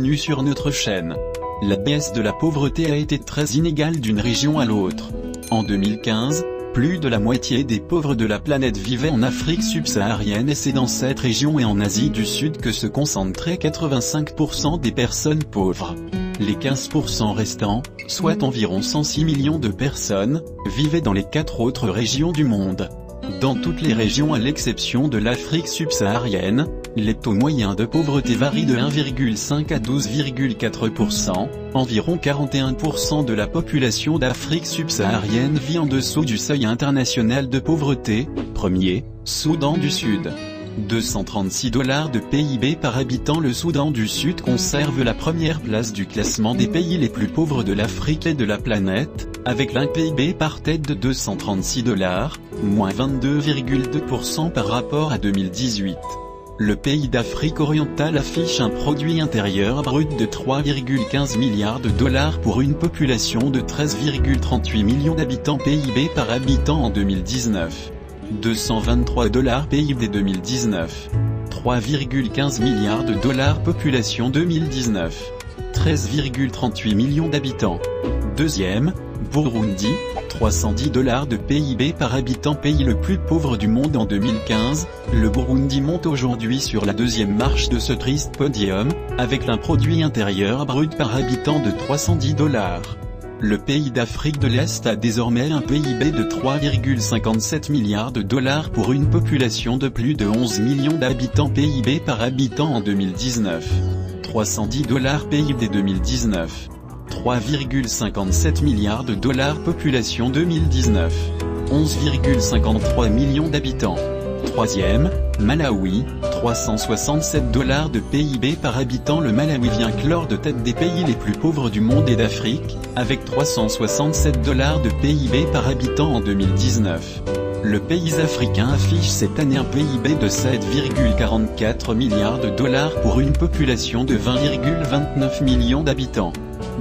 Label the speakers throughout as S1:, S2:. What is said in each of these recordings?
S1: Bienvenue sur notre chaîne. La baisse de la pauvreté a été très inégale d'une région à l'autre. En 2015, plus de la moitié des pauvres de la planète vivaient en Afrique subsaharienne et c'est dans cette région et en Asie du Sud que se concentraient 85% des personnes pauvres. Les 15% restants, soit environ 106 millions de personnes, vivaient dans les 4 autres régions du monde. Dans toutes les régions à l'exception de l'Afrique subsaharienne, les taux moyens de pauvreté varient de 1,5 à 12,4%, environ 41% de la population d'Afrique subsaharienne vit en dessous du seuil international de pauvreté. Premier, Soudan du Sud. $236 de PIB par habitant. Le Soudan du Sud conserve la première place du classement des pays les plus pauvres de l'Afrique et de la planète, avec un PIB par tête de $236, moins 22,2% par rapport à 2018. Le pays d'Afrique orientale affiche un produit intérieur brut de $3,15 milliards pour une population de 13,38 millions d'habitants. PIB par habitant en 2019. $223 PIB 2019. 3,15 milliards de dollars population 2019. 13,38 millions d'habitants. Deuxième, Burundi, $310 de PIB par habitant. Pays le plus pauvre du monde en 2015, le Burundi monte aujourd'hui sur la deuxième marche de ce triste podium, avec un produit intérieur brut par habitant de $310. Le pays d'Afrique de l'Est a désormais un PIB de $3,57 milliards pour une population de plus de 11 millions d'habitants. PIB par habitant en 2019. $310 PIB 2019. 3,57 milliards de dollars population 2019. 11,53 millions d'habitants. Troisième, Malawi, $367 de PIB par habitant. Le Malawi vient clore de tête des pays les plus pauvres du monde et d'Afrique, avec $367 de PIB par habitant en 2019. Le pays africain affiche cette année un PIB de $7,44 milliards pour une population de 20,29 millions d'habitants.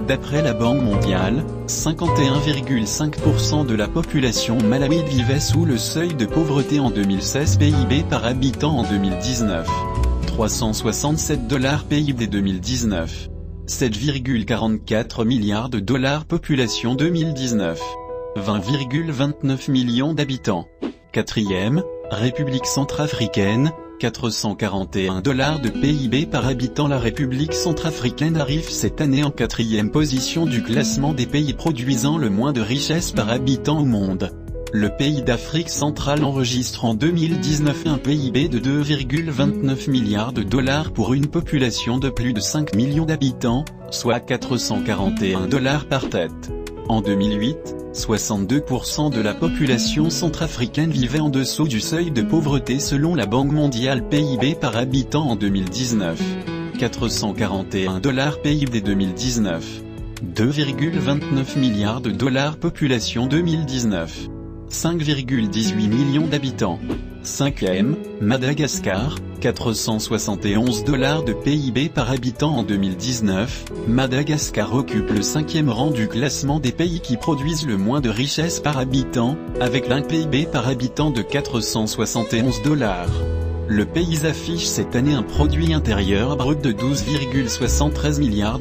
S1: D'après la Banque mondiale, 51,5% de la population malawide vivait sous le seuil de pauvreté en 2016. PIB par habitant en 2019. $367 PIB 2019. 7,44 milliards de dollars population 2019. 20,29 millions d'habitants. Quatrième, République centrafricaine, $441 de PIB par habitant. La République centrafricaine arrive cette année en 4e position du classement des pays produisant le moins de richesses par habitant au monde. Le pays d'Afrique centrale enregistre en 2019 un PIB de $2,29 milliards pour une population de plus de 5 millions d'habitants, soit $441 par tête. En 2008, 62% de la population centrafricaine vivait en dessous du seuil de pauvreté selon la Banque mondiale. PIB par habitant en 2019. $441 PIB 2019. 2,29 milliards de dollars population 2019. 5,18 millions d'habitants. Cinquième, Madagascar, $471 de PIB par habitant en 2019, Madagascar occupe le 5e rang du classement des pays qui produisent le moins de richesses par habitant, avec un PIB par habitant de $471. Le pays affiche cette année un produit intérieur brut de $12,73 milliards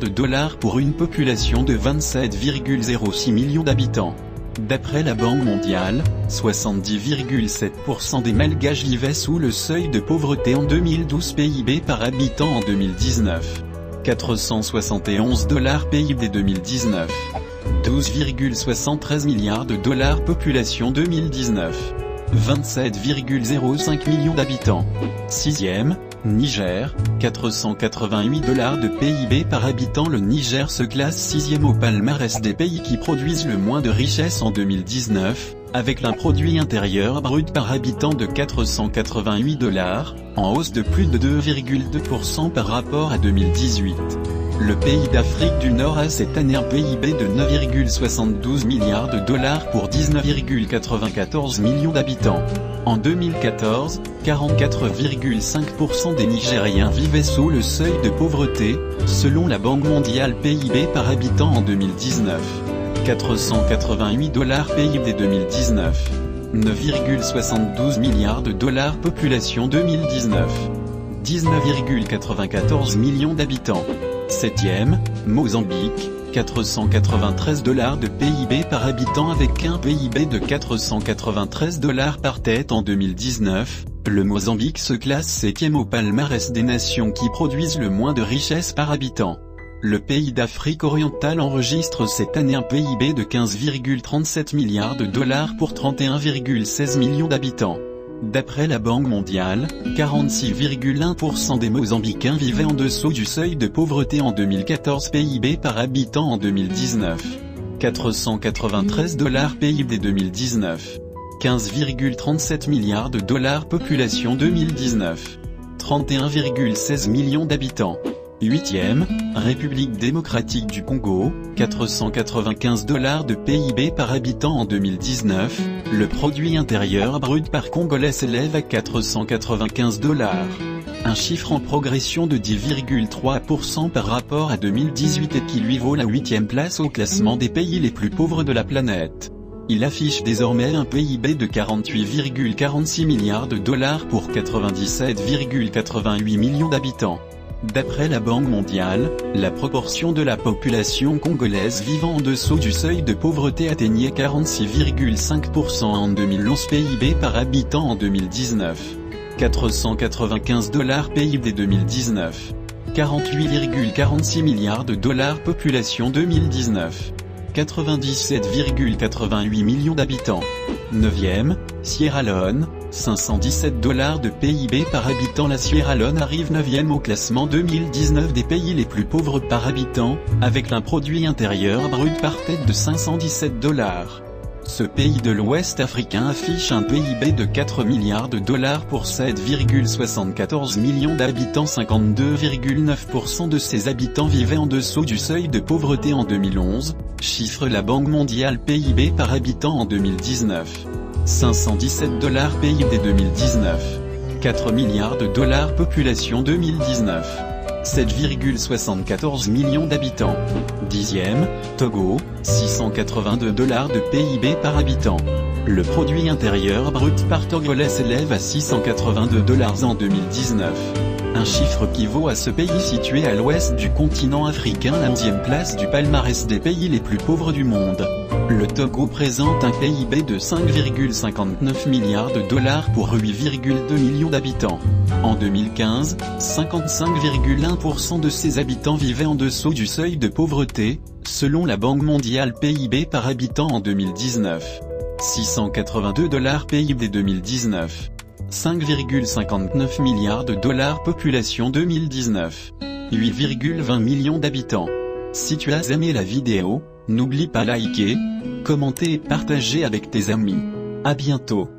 S1: pour une population de 27,06 millions d'habitants. D'après la Banque mondiale, 70,7% des Malgaches vivaient sous le seuil de pauvreté en 2012. PIB par habitant en 2019. $471 PIB 2019. 12,73 milliards de dollars population 2019. 27,05 millions d'habitants. Sixième, Niger, $488 de PIB par habitant. Le Niger se classe 6e au palmarès des pays qui produisent le moins de richesses en 2019, avec un produit intérieur brut par habitant de $488, en hausse de plus de 2,2% par rapport à 2018. Le pays d'Afrique du Nord a cette année un PIB de $9,72 milliards pour 19,94 millions d'habitants. En 2014, 44,5% des Nigériens vivaient sous le seuil de pauvreté, selon la Banque mondiale. PIB par habitant en 2019. $488 PIB 2019. 9,72 milliards de dollars population 2019. 19,94 millions d'habitants. 7e, Mozambique, 493 $ de PIB par habitant avec un PIB de 493 $ par tête en 2019, le Mozambique se classe 7e au palmarès des nations qui produisent le moins de richesses par habitant. Le pays d'Afrique orientale enregistre cette année un PIB de 15,37 milliards de dollars pour 31,16 millions d'habitants. D'après la Banque mondiale, 46,1% des Mozambicains vivaient en dessous du seuil de pauvreté en 2014. PIB par habitant en 2019. 493 $ PIB 2019. 15,37 milliards de dollars population 2019. 31,16 millions d'habitants. 8e, République démocratique du Congo, 495 $ de PIB par habitant en 2019, le produit intérieur brut par Congolais s'élève à 495 $. Un chiffre en progression de 10,3% par rapport à 2018 et qui lui vaut la 8e place au classement des pays les plus pauvres de la planète. Il affiche désormais un PIB de 48,46 milliards de dollars pour 97,88 millions d'habitants. D'après la Banque mondiale, la proportion de la population congolaise vivant en dessous du seuil de pauvreté atteignait 46,5% en 2011. PIB par habitant en 2019. 495 $ PIB 2019. 48,46 milliards de dollars population 2019. 97,88 millions d'habitants. 9e, Sierra Leone, 517 $ de PIB par habitant. La Sierra Leone arrive 9e au classement 2019 des pays les plus pauvres par habitant, avec un produit intérieur brut par tête de 517 $. Ce pays de l'Ouest africain affiche un PIB de 4 milliards de dollars pour 7,74 millions d'habitants. 52,9% de ses habitants vivaient en dessous du seuil de pauvreté en 2011, chiffre la Banque mondiale. PIB par habitant en 2019. 517 $ PIB 2019. 4 milliards de dollars population 2019. 7,74 millions d'habitants. 10e, Togo, 682 $ de PIB par habitant. Le produit intérieur brut par Togolais s'élève à 682 $ en 2019. Un chiffre qui vaut à ce pays situé à l'ouest du continent africain la 11e place du palmarès des pays les plus pauvres du monde. Le Togo présente un PIB de 5,59 milliards de dollars pour 8,2 millions d'habitants. En 2015, 55,1% de ses habitants vivaient en dessous du seuil de pauvreté, selon la Banque mondiale. PIB par habitant en 2019. 682 $ PIB 2019. 5,59 milliards de dollars population 2019. 8,20 millions d'habitants. Si tu as aimé la vidéo, n'oublie pas liker, commenter et partager avec tes amis. À bientôt.